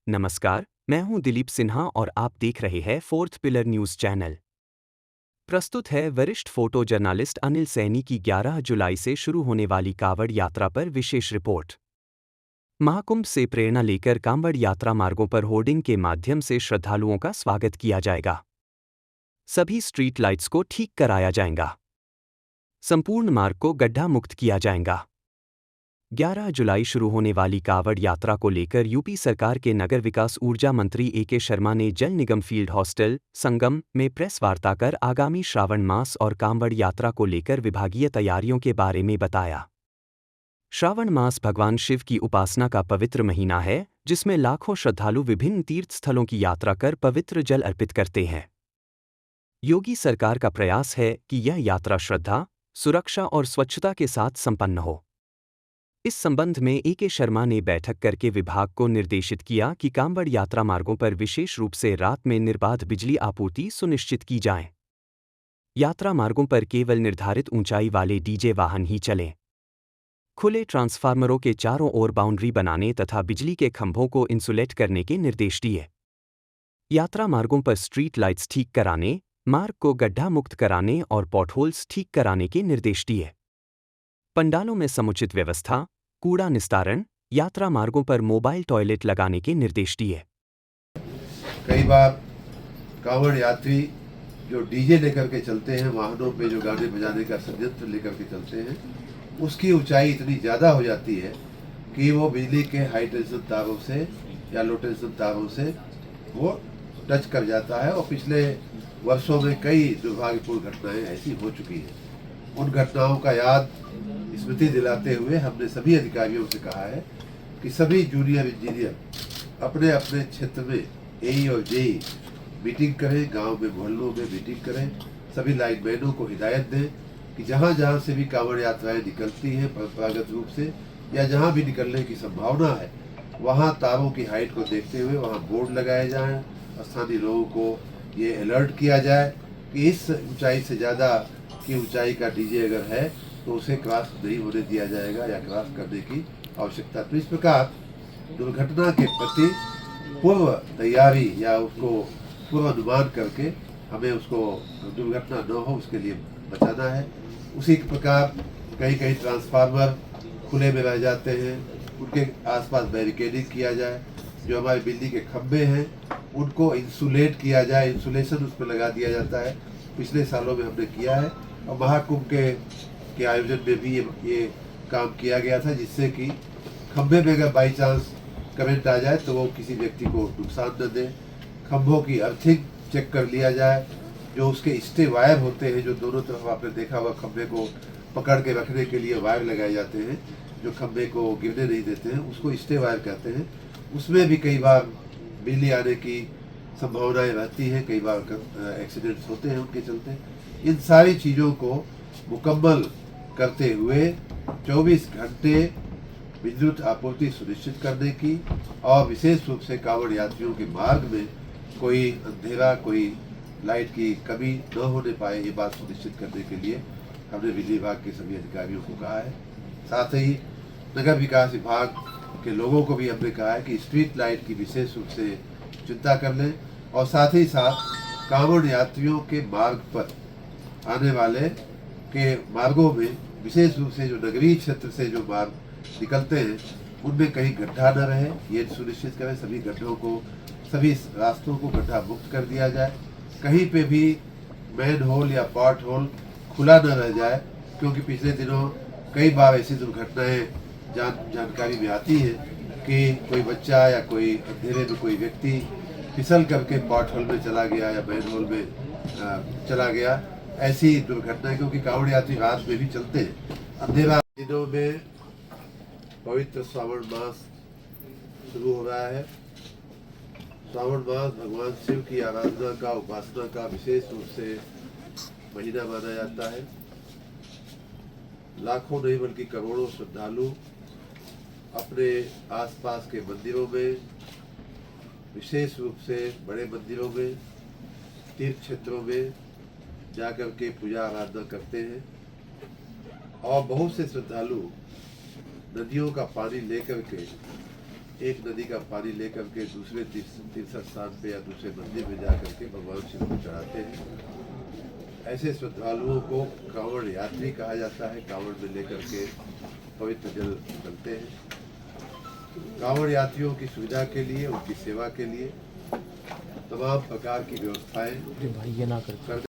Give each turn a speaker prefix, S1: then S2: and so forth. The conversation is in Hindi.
S1: नमस्कार, मैं हूं दिलीप सिन्हा और आप देख रहे हैं फोर्थ पिलर न्यूज चैनल। प्रस्तुत है वरिष्ठ फोटो जर्नलिस्ट अनिल सैनी की 11 जुलाई से शुरू होने वाली कांवड़ यात्रा पर विशेष रिपोर्ट। महाकुंभ से प्रेरणा लेकर कांवड़ यात्रा मार्गों पर होर्डिंग के माध्यम से श्रद्धालुओं का स्वागत किया जाएगा। सभी स्ट्रीट लाइट्स को ठीक कराया जाएगा। संपूर्ण मार्ग को गड्ढा मुक्त किया जाएगा। 11 जुलाई शुरू होने वाली कांवड़ यात्रा को लेकर यूपी सरकार के नगर विकास ऊर्जा मंत्री ए.के. शर्मा ने जल निगम फील्ड हॉस्टल संगम में प्रेस वार्ता कर आगामी श्रावण मास और कांवड़ यात्रा को लेकर विभागीय तैयारियों के बारे में बताया। श्रावण मास भगवान शिव की उपासना का पवित्र महीना है, जिसमें लाखों श्रद्धालु विभिन्न तीर्थ स्थलों की यात्रा कर पवित्र जल अर्पित करते हैं। योगी सरकार का प्रयास है कि यह यात्रा श्रद्धा, सुरक्षा और स्वच्छता के साथ संपन्न हो। इस संबंध में ए.के. शर्मा ने बैठक करके विभाग को निर्देशित किया कि कांवड़ यात्रा मार्गों पर विशेष रूप से रात में निर्बाध बिजली आपूर्ति सुनिश्चित की जाए। यात्रा मार्गों पर केवल निर्धारित ऊंचाई वाले डीजे वाहन ही चलें। खुले ट्रांसफार्मरों के चारों ओर बाउंड्री बनाने तथा बिजली के खंभों को इंसुलेट करने के निर्देश दिए। यात्रा मार्गों पर स्ट्रीट लाइट्स ठीक कराने, मार्ग को गड्ढा मुक्त कराने और पॉटहोल्स ठीक कराने के निर्देश दिए। पंडालों में समुचित व्यवस्था, कूड़ा निस्तारण, यात्रा मार्गों पर मोबाइल टॉयलेट लगाने के निर्देश दिए।
S2: कई बार कांवड़ यात्री जो डीजे लेकर के चलते हैं, वाहनों पे जो गाने बजाने का संयंत्र लेकर के चलते हैं, उसकी ऊंचाई इतनी ज़्यादा हो जाती है कि वो बिजली के हाई टेंशन तारों से या लो टेंशन तारों से वो टच कर जाता है। और पिछले वर्षों में कई दुर्भाग्यपूर्ण घटनाएं ऐसी हो चुकी हैं। उन घटनाओं का याद स्मृति दिलाते हुए हमने सभी अधिकारियों से कहा है कि सभी जूनियर इंजीनियर अपने अपने क्षेत्र में एई और जेई मीटिंग करें, गांव में मोहल्लों में मीटिंग करें, सभी लाइनमैनों को हिदायत दें कि जहां जहां से भी कांवड़ यात्राएं निकलती हैं परंपरागत रूप से या जहां भी निकलने की संभावना है, वहां तारों की हाइट को देखते हुए वहां बोर्ड लगाए जाएं। स्थानीय लोगों को ये अलर्ट किया जाए कि इस ऊंचाई से ज़्यादा की ऊंचाई का डीजे अगर है तो उसे क्रॉस नहीं होने दिया जाएगा या क्रॉस करने की आवश्यकता। तो इस प्रकार दुर्घटना के प्रति पूर्व तैयारी या उसको पूर्व अनुमान करके हमें उसको दुर्घटना न हो उसके लिए बचाना है। उसी प्रकार कहीं कहीं ट्रांसफार्मर खुले में रह जाते हैं, उनके आसपास बैरिकेडिंग किया जाए। जो हमारे बिजली के खंभे हैं उनको इंसुलेट किया जाए, इंसुलेशन उस पर लगा दिया जाता है। पिछले सालों में हमने किया है और महाकुंभ के आयोजन में भी ये काम किया गया था, जिससे कि खंभे में अगर बाई चांस करंट आ जाए तो वो किसी व्यक्ति को नुकसान न दे। खंभों की अर्थिंग चेक कर लिया जाए। जो उसके स्टे वायर होते हैं, जो दोनों तरफ आपने देखा हुआ खंभे को पकड़ के रखने के लिए वायर लगाए जाते हैं, जो खंभे को गिरने नहीं देते हैं, उसको स्टे वायर कहते हैं। उसमें भी कई बार बिजली आने की संभावनाएं रहती हैं, कई बार एक्सीडेंट्स होते हैं उनके चलते। इन सारी चीज़ों को मुकम्मल करते हुए 24 घंटे विद्युत आपूर्ति सुनिश्चित करने की और विशेष रूप से कांवड़ यात्रियों के मार्ग में कोई अंधेरा, कोई लाइट की कमी न होने पाए, ये बात सुनिश्चित करने के लिए हमने बिजली विभाग के सभी अधिकारियों को कहा है। साथ ही नगर विकास विभाग के लोगों को भी हमने कहा है कि स्ट्रीट लाइट की विशेष रूप से चिंता कर लें और साथ ही साथ कांवड़ यात्रियों के मार्ग पर आने वाले के मार्गों में विशेष रूप से जो नगरीय क्षेत्र से जो मार्ग निकलते हैं उनमें कहीं गड्ढा न रहे, ये सुनिश्चित करें। सभी गड्ढों को, सभी रास्तों को गड्ढा मुक्त कर दिया जाए। कहीं पे भी मैन होल या पॉट होल खुला न रह जाए, क्योंकि पिछले दिनों कई बार ऐसी दुर्घटनाएं जानकारी में आती है कि कोई बच्चा या कोई अंधेरे में कोई व्यक्ति फिसल करके पॉट होल में चला गया या मैन होल में चला गया। ऐसी दुर्घटनाएं, क्योंकि कांवड़ यात्री रात में भी चलते हैं। अंधेरा दिनों में पवित्र श्रावण मास शुरू हो रहा है। श्रावण मास भगवान शिव की आराधना का, उपासना का विशेष रूप से महीना माना जाता है। लाखों नहीं बल्कि करोड़ों श्रद्धालु अपने आसपास के मंदिरों में, विशेष रूप से बड़े मंदिरों में, तीर्थ क्षेत्रों में जाकर के पूजा आराधना करते हैं। और बहुत से श्रद्धालु नदियों का पानी लेकर के एक नदी का पानी लेकर के दूसरे तीर्थ स्थान पे या दूसरे मंदिर में जा करके भगवान शिव को चढ़ाते हैं। ऐसे श्रद्धालुओं को कांवड़ यात्री कहा जाता है। कांवड़ में लेकर के पवित्र जल निकलते हैं। कांवड़ यात्रियों की सुविधा के लिए, उनकी सेवा के लिए तमाम प्रकार की व्यवस्थाएं
S3: भाई ये ना कर